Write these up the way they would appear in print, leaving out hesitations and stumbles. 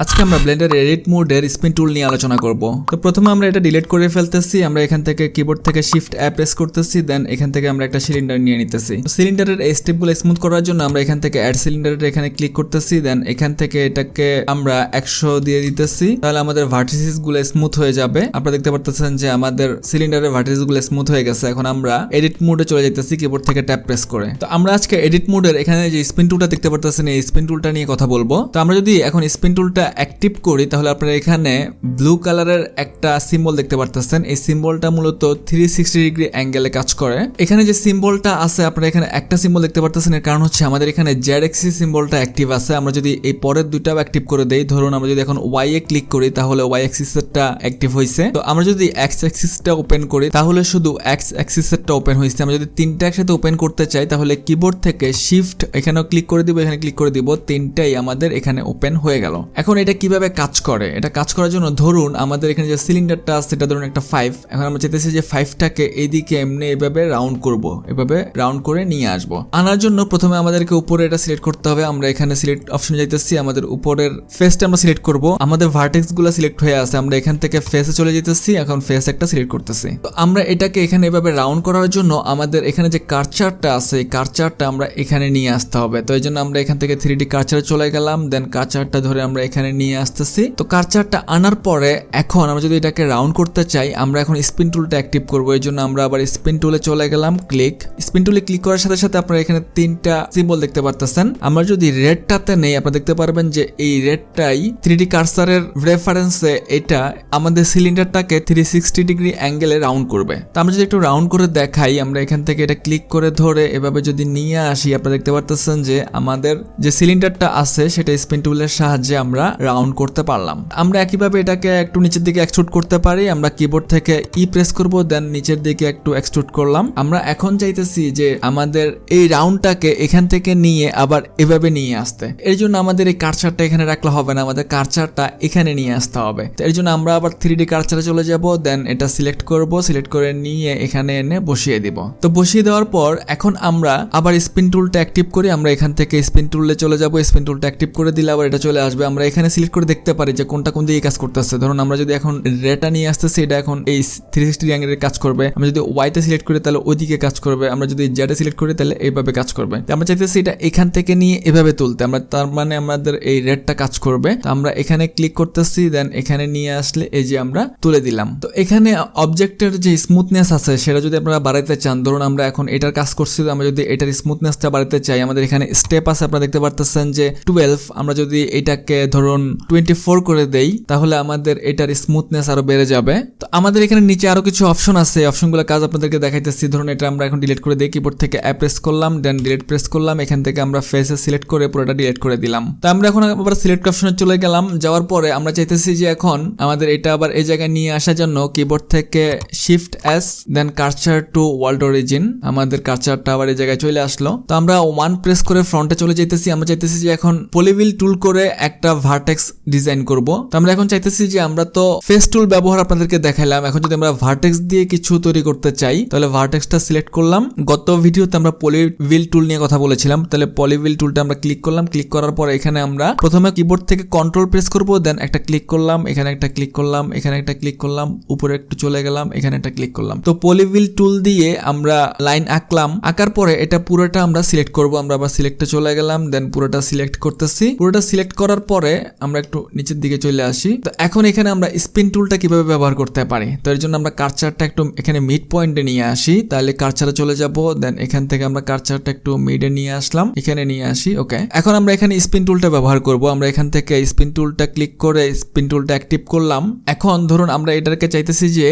আজকে আমরা ব্লেন্ডারের এডিট মোডের স্পিন টুল নিয়ে আলোচনা করব। তো প্রথমে আমরা এটা ডিলিট করে ফেলতেছি। আমরা এখান থেকে কিবোর্ড থেকে শিফট প্রেস করতেছি, দেন এখান থেকে আমরা একটা সিলিন্ডার নিয়ে নিতেছি। সিলিন্ডারের এই স্টেপগুলো স্মুথ করার জন্য আমরা এখান থেকে অ্যাড সিলিন্ডারের এখানে ক্লিক করতেছি, দেন এখান থেকে এটাকে আমরা 100 দিয়ে দিতেছি। তাহলে আমাদের ভার্টিসিস গুলো স্মুথ হয়ে যাবে। আপনারা দেখতে পারতেছেন যে আমাদের সিলিন্ডারের ভার্টিসিস গুলো স্মুথ হয়ে গেছে। এখন আমরা এডিট মোডে চলে যাইতেছি কিবোর্ড থেকে ট্যাপ প্রেস করে। তো আমরা আজকে এডিট মোডের এখানে যে স্পিন টুলটা দেখতে পারতেছেন, এই স্পিন টুলটা নিয়ে কথা বলবো। তো আমরা যদি এখন স্পিন টুলটা অ্যাক্টিভ করি তাহলে আপনারা এখানে ব্লু কালারের একটা সিম্বল দেখতে পারতেছেন। এই সিম্বলটা মূলত 360 ডিগ্রি অ্যাঙ্গেলে কাজ করে। এখানে যে সিম্বলটা আছে আপনারা এখানে একটা সিম্বল দেখতে পারতেছেন, এর কারণ হচ্ছে আমাদের এখানে জেড এক্সিস সিম্বলটা অ্যাক্টিভ আছে। আমরা যদি এই পরের দুইটাও অ্যাক্টিভ করে দেই, ধরুন আমরা যদি এখন ওয়াই এ ক্লিক করি তাহলে ওয়াই অ্যাক্সিসটা অ্যাক্টিভ হয়েছে। তো আমরা যদি এক্স অ্যাক্সিসটা ওপেন করি তাহলে শুধু এক্স অ্যাক্সিসটা ওপেন হয়েছে। আমরা যদি তিনটা একসাথে ওপেন করতে চাই তাহলে কিবোর্ড থেকে শিফট এখানেও ক্লিক করে দিব, এখানে ক্লিক করে দিব, তিনটাই আমাদের এখানে ওপেন হয়ে গেল। এখন এটা কিভাবে কাজ করে? এটা কাজ করার জন্য ধরুন আমাদের এখানে যে সিলিন্ডারটা আছে সেটা ধরুন একটা 5। এখন আমরা চাইতেছি যে 5টাকে এইদিকে এমনি এভাবে রাউন্ড করব, এভাবে রাউন্ড করে নিয়ে আসব। আনার জন্য প্রথমে আমাদেরকে উপরে এটা সিলেক্ট করতে হবে। আমরা এখানে সিলেক্ট অপশনে যাইতেছি, আমাদের উপরের ফেসটা আমরা সিলেক্ট করব। আমাদের ভার্টেক্স গুলো সিলেক্ট হয়ে আছে, আমরা এখান থেকে ফেসে চলে যেতেছি। এখন ফেস একটা সিলেক্ট করতেছি। তো আমরা এটাকে এখানে এভাবে রাউন্ড করার জন্য আমাদের এখানে যে কার্সারটা আছে এই কার্সারটা আমরা এখানে নিয়ে আসতে হবে। তো এই জন্য আমরা এখান থেকে 3D কার্সারে চলে গেলাম, দেন কার্সারটা ধরে আমরা এখানে নিয়ে আসতেছি। তো কার্সারটা আনার পরে এখন আমরা যদি এটাকে রাউন্ড করতে চাই আমরা এখন স্পিন টুলটা অ্যাক্টিভ করব। এই জন্য আমরা আবার স্পিন টুলে চলে গেলাম, ক্লিক। স্পিন টুলে ক্লিক করার সাথে সাথে আপনারা এখানে তিনটা সিম্বল দেখতে পারতেছেন। আমরা যদি রেডটাতে নেই আপনারা দেখতে পারবেন যে এই রেডটাই 3D কার্সারের রেফারেন্সে এটা আমাদের সিলিন্ডারটাকে 360 ডিগ্রি অ্যাঙ্গেলে রাউন্ড করবে। তো আমরা যদি একটু রাউন্ড করে দেখাই, আমরা এখান থেকে এটা ক্লিক করে ধরে এভাবে যদি নিয়ে আসি আপনারা দেখতে পারতেছেন যে আমাদের যে সিলিন্ডারটা আছে সেটা স্পিন টুলের সাহায্যে আমরা রাউন্ড করতে পারলাম। আমরা একইভাবে এটাকে একটু নিচের দিকে এক্সট্রুড করতে পারি। আমরা কিবোর্ড থেকে প্রেস করব, দেন নিচের দিকে একটু এক্সট্রুড করলাম। আমরা এখন চাইতেছি যে আমাদের এই রাউন্ডটাকে এখান থেকে নিয়ে আবার এভাবে নিয়ে আসতে। এর জন্য আমাদের এই কার্সারটা এখানে রাখলে হবে না, আমাদের কার্সারটা এখানে নিয়ে আসতে হবে। তো এর জন্য আমরা আবার 3D কার্সারে চলে যাব, দেন এটা সিলেক্ট করব, সিলেক্ট করে নিয়ে এখানে এনে বসিয়ে দিব। তো বসিয়ে দেওয়ার পর এখন আমরা আবার স্পিন টুলটা অ্যাক্টিভ করি। আমরা এখান থেকে স্পিন টুলে চলে যাব, স্পিন টুলটা অ্যাক্টিভ করে দিলে আবার এটা চলে আসবে। আমরা এখানে সিলেক্ট করে দেখতে পারি যে কোনটা কোন দিকে কাজ করতেছে। ধরুন আমরা যদি এখন রেটা নিয়ে আসতেছি, এটা এখন এই 360 অ্যাঙ্গেলে কাজ করবে। আমরা যদি ওয়াইতে সিলেক্ট করি তাহলে ওইদিকে কাজ করবে। আমরা যদি জেডে সিলেক্ট করি তাহলে এইভাবে কাজ করবে। আমরা চাইতেছি এটা এখান থেকে নিয়ে এভাবে তুলতে, আমরা তার মানে আমাদের এই রেডটা কাজ করবে। তো আমরা এখানে ক্লিক করতেছি, দেন এখানে নিয়ে আসলে এই যে আমরা তুলে দিলাম। তো এখানে অবজেক্টের যে স্মুথনেস আছে সেটা যদি আপনারা বাড়াইতে চান, ধরুন আমরা এখন এটার কাজ করছি, আমরা যদি এটার স্মুথনেসটা বাড়াতে চাই আমাদের এখানে স্টেপ আছে, আপনারা দেখতে পারতেছেন যে 12। আমরা যদি এটাকে ধরুন 24 করে দেই তাহলে আমাদের এটার স্মুথনেস আরো বেড়ে যাবে। তো আমাদের এখানে নিচে আরো কিছু অপশন আছে, অপশনগুলো কাজ আপনাদেরকে দেখাইতেছি। ধরুন এটা আমরা এখন ডিলিট করে দিই, কিবোর্ড থেকে প্রেস করলাম, দেন ডিলিট প্রেস করলাম, এখান থেকে আমরা ফেসে সিলেক্ট করে পুরোটা ডিলিট করে দিলাম। তো আমরা এখন আবার সিলেক্ট অপশনে চলে গেলাম। যাওয়ার পরে আমরা চাইতেছি যে এখন আমাদের এটা আবার এই জায়গায় নিয়ে আসার জন্য কিবোর্ড থেকে শিফট এস, দেন কার্সার টু ওয়ার্ল্ড অরিজিন, আমাদের কার্সারটা আবার এই জায়গায় চলে আসলো। তো আমরা 1 প্রেস করে ফ্রন্টে চলে যাইতেছি। আমরা চাইতেছি যে এখন পলিভিল টুল করে একটা ভার্টেক্স ডিজাইন করব। তো আমরা এখন চাইতেছি যে আমরা তো ফেস টুল ব্যবহার আপনাদেরকে দেখাইলাম, এখন যদি আমরা ভার্টেক্স দিয়ে কিছু তৈরি করতে চাই তাহলে ভার্টেক্সটা সিলেক্ট করলাম। গত ভিডিওতে আমরা পলিভিল টুল নিয়ে কথা বলেছিলাম, তাহলে পলিভিল টুলটা আমরা ক্লিক করলাম। ক্লিক করার পর এখানে আমরা প্রথমে কিবোর্ড থেকে কন্ট্রোল প্রেস করব, দেন একটা ক্লিক করলাম, এখানে একটা ক্লিক করলাম, এখানে একটা ক্লিক করলাম, উপরে একটু চলে গেলাম, এখানে একটা ক্লিক করলাম। তো পলিভিল টুল দিয়ে আমরা লাইন আঁকলাম। আঁকার পরে এটা পুরোটা আমরা সিলেক্ট করব। আমরা আবার সিলেক্টে চলে গেলাম, দেন পুরোটা সিলেক্ট করতেছি। পুরোটা সিলেক্ট করার পরে আমরা একটু নিচের দিকে চলে আসি। তো এখন এখানে আমরা স্পিন টুলটা কিভাবে ব্যবহার করতে পারি, তো এর জন্য আমরা কার্সারটা একটু এখানে মিড পয়েন্টে নিয়ে আসি। তাহলে কার্সারে চলে যাব, দেন এখান থেকে আমরা কার্সারটা একটু মিডে নিয়ে আসলাম, এখানে নিয়ে আসি। ওকে, এখন আমরা এখানে স্পিন টুলটা ব্যবহার করব। আমরা এখান থেকে স্পিন টুলটা ক্লিক করে স্পিন টুলটা অ্যাক্টিভ করলাম। এখন ধরুন আমরা এটাকে চাইতেছি যে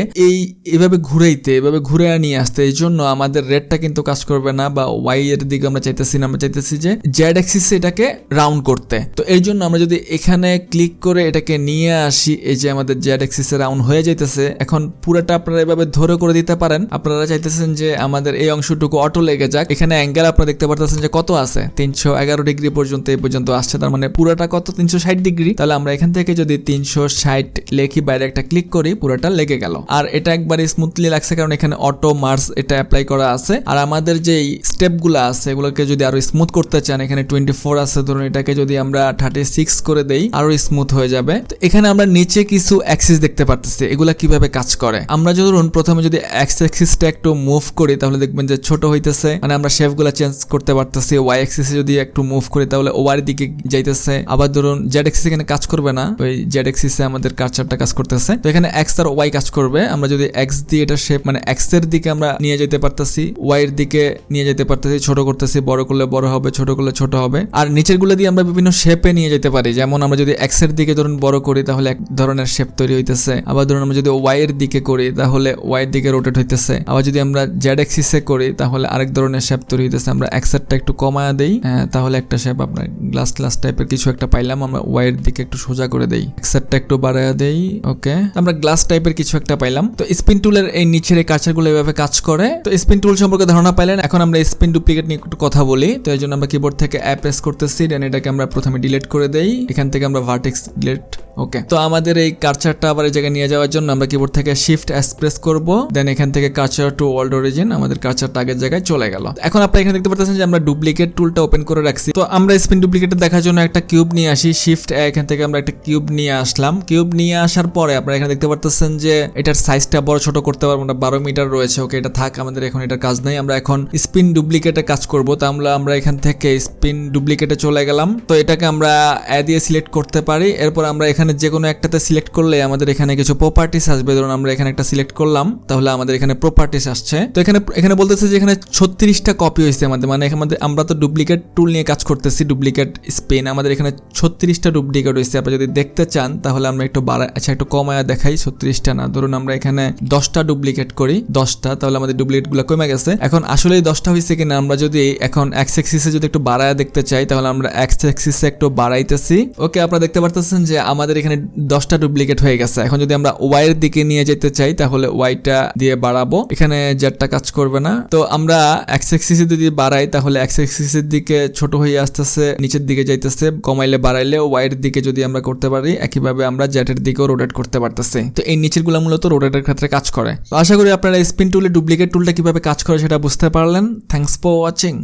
এভাবে ঘুরাইতে, এভাবে ঘুরে নিয়ে আসতে। এই জন্য আমাদের রেডটা কিন্তু কাজ করবে না, বা ওয়াই এর দিকে আমরা চাইতেছি না, আমরা চাইতেছি যে জেড অ্যাক্সিসে এটাকে রাউন্ড করতে। তো এর জন্য আমরা যদি এখানে ক্লিক করে এটাকে নিয়ে আসি, এই যে আমাদের জেড অ্যাক্সিসে রাউন্ড হয়ে যাইতেছে। এখন পুরোটা আপনারা এভাবে ধরে করে দিতে পারেন। আপনারা চাইতেছেন যে আমাদের এই অংশটুকু অটো লেগে যাক। এখানে অ্যাঙ্গেল আপনারা দেখতে পারতেছেন যে কত আছে, 311 ডিগ্রি পর্যন্ত এই পর্যন্ত আসছে। তার মানে পুরোটা কত, 360 ডিগ্রি। তাহলে আমরা এখান থেকে যদি 360 লেখি, বাইরে একটা ক্লিক করি, পুরোটা লেগে গেল। আর এটা একবারে স্মুথলি লাগছে কারণ এখানে অটো মার্স এটা অ্যাপ্লাই করা আছে। আর আমাদের যে স্টেপগুলো আছে এগুলোকে যদি আরো স্মুথ করতে চান, এখানে 24 আছে, ধরুন এটাকে যদি আমরা 36 করে দেই আরো স্মুথ হয়ে যাবে। তো এখানে আমরা নিচে কিছু অ্যাক্সিস দেখতে পারতেছি, এগুলা কিভাবে কাজ করে। আমরা ধরুন প্রথমে যদি এক্স অ্যাক্সিসটা একটু মুভ করি তাহলে দেখবেন যে ছোট হইতেছে, মানে আমরা শেপগুলো চেঞ্জ করতে পারতেছি। ওয়াই অ্যাক্সিসে যদি একটু মুভ করি তাহলে ওয়াই এর দিকে যাইতেছে। আবার ধরুন জেড অ্যাক্সিস এখানে কাজ করবে না, ওই জেড অ্যাক্সিসে আমাদের কার্সারটা কাজ করতেছে। তো এখানে এক্স আর ওয়াই কাজ করবে। আমরা যদি এক্স দিয়ে এটা শেপ মানে এক্স এর দিকে আমরা নিয়ে যেতে পারতেছি, ওয়াই এর দিকে নিয়ে যেতে পারতেছি, ছোট করতেছি, বড় করলে বড় হবে, ছোট করলে ছোট হবে। আর নিচের গুলো দিয়ে আমরা বিভিন্ন শেপে নিয়ে যেতে পারি। যেমন আমরা যদি এক্স এর দিকে ধরুন বড় করি তাহলে এক ধরনের শেপ তৈরি হইতেছে। আবার ধরুন আমরা যদি ওয়াই এর দিকে করি তাহলে ওয়াই এর দিকে রোটেট হইতেছে। আবার যদি আমরা জেড অ্যাক্সিসে করি তাহলে আরেক ধরনের শেপ তৈরি হইতেছে। আমরা এক্স এরটা একটু কমায়া দেই, তাহলে একটা শেপ আপনার গ্লাস টাইপের কিছু একটা পাইলাম। আমরা ওয়াই এর দিকে একটু সোজা করে দেই, এক্স এরটা একটু বাড়ায়া দেই, ওকে, আমরা গ্লাস টাইপের কিছু একটা পাইলাম। তো স্পিন টুলের এই নিচের এই কার্সারগুলো এভাবে কাজ করে। তো স্পিন টুল সম্পর্কে ধারণা পাইলেন। এখন আমরা স্পিন ডুপ্লিকেট নিয়ে একটু কথা বলি। তো এই জন্য আমরা কিবোর্ড থেকে প্রেস করতেছি, দেন এটাকে আমরা প্রথমে ডিলিট করে দেই। এখান থেকে আমরা ভার্টেক্স ডিলিট, ওকে। তো আমাদের এই কার্সারটা আবার এই জায়গায় নিয়ে যাওয়ার জন্য আমরা কিবোর্ড থেকে শিফট এস প্রেস করব, দেন এখান থেকে কার্সার টু ওয়ার্ল্ড অরিজিন, আমাদের কার্সারটা আগের জায়গায় চলে গেল। এখন আপনারা এখানে দেখতে পাচ্ছেন যে আমরা ডুপ্লিকেট টুলটা ওপেন করে রাখছি। তো আমরা স্পিন ডুপ্লিকেটটা দেখার জন্য একটা কিউব নিয়ে আসি, শিফট এখান থেকে আমরা একটা কিউব নিয়ে আসলাম। কিউব নিয়ে আসার পরে আপনারা এখানে দেখতে পাচ্ছেন যে এটার সাইজটা বড় ছোট করতে পারবো না, 12 মিটার রয়েছে, ওকে, এটা থাক, আমাদের এখন এটার কাজ নাই। আমরা এখন স্পিন ডুপ্লিকেটে কাজ করব। তো আমরা এখান থেকে স্পিন ডুপ্লিকেটে চলে গেলাম। তো এটাকে আমরা দিয়ে সিলেক্ট করতে পারি। এরপর আমরা এখানে যে কোনো একটাতে সিলেক্ট করলে আমাদের এখানে কিছু প্রপার্টিস আসবে। ধরুন আমরা এখানে একটা সিলেক্ট করলাম, তাহলে আমাদের এখানে প্রপার্টিস আসছে। তো এখানে বলতেছে যে এখানে 36টা কপি হয়েছে আমাদের, মানে আমরা তো ডুপ্লিকেট টুল নিয়ে কাজ করতেছি, ডুপ্লিকেট স্পিন, আমাদের এখানে 36টা ডুপ্লিকেট হয়েছে। আপনি যদি দেখতে চান তাহলে আমরা একটু একটু কমায়া দেখাই, 36টা না, ধরুন আমরা এখানে 10টা ডুপ্লিকেট করি, 10টা, তাহলে আমাদের ডুপ্লিকেট গুলো কমে গেছে। এখন আসলে 10টা হয়েছে কিনা আমরা যদি এখন এক্স অ্যাক্সিসে যদি একটু বাড়ায় দেখতে চাই তাহলে আমরা এক্স অ্যাক্সিসে একটু বাড়াইতেছি, ওকে। আপনারা দেখতে পারতেছেন যে আমাদের এখানে 10টা ডুপ্লিকেট হয়ে গেছে। এখন যদি আমরা ওয়াই এর দিকে নিয়ে যেতে চাই তাহলে ওয়াইটা দিয়ে বাড়াবো, এখানে জেডটা কাজ করবে না। তো আমরা এক্স অ্যাক্সিসে যদি বাড়াই তাহলে এক্স অ্যাক্সিসের দিকে ছোট হয়ে আসতেছে, নিচের দিকে যাইতেছে, কমাইলে বাড়াইলে ওয়াই এর দিকে যদি আমরা করতে পারি, একইভাবে আমরা জেড এর দিকেও রোটেট করতে পারতেছি। তো এই নিচের গুলো মূলত রোটেটের ক্ষেত্রে কাজ করে। তো আশা করি আপনারা স্পিন টুলে ডুপ্লিকেট টুলটা কিভাবে কাজ করে সেটা বুঝতে পারলেন। Thanks for watching.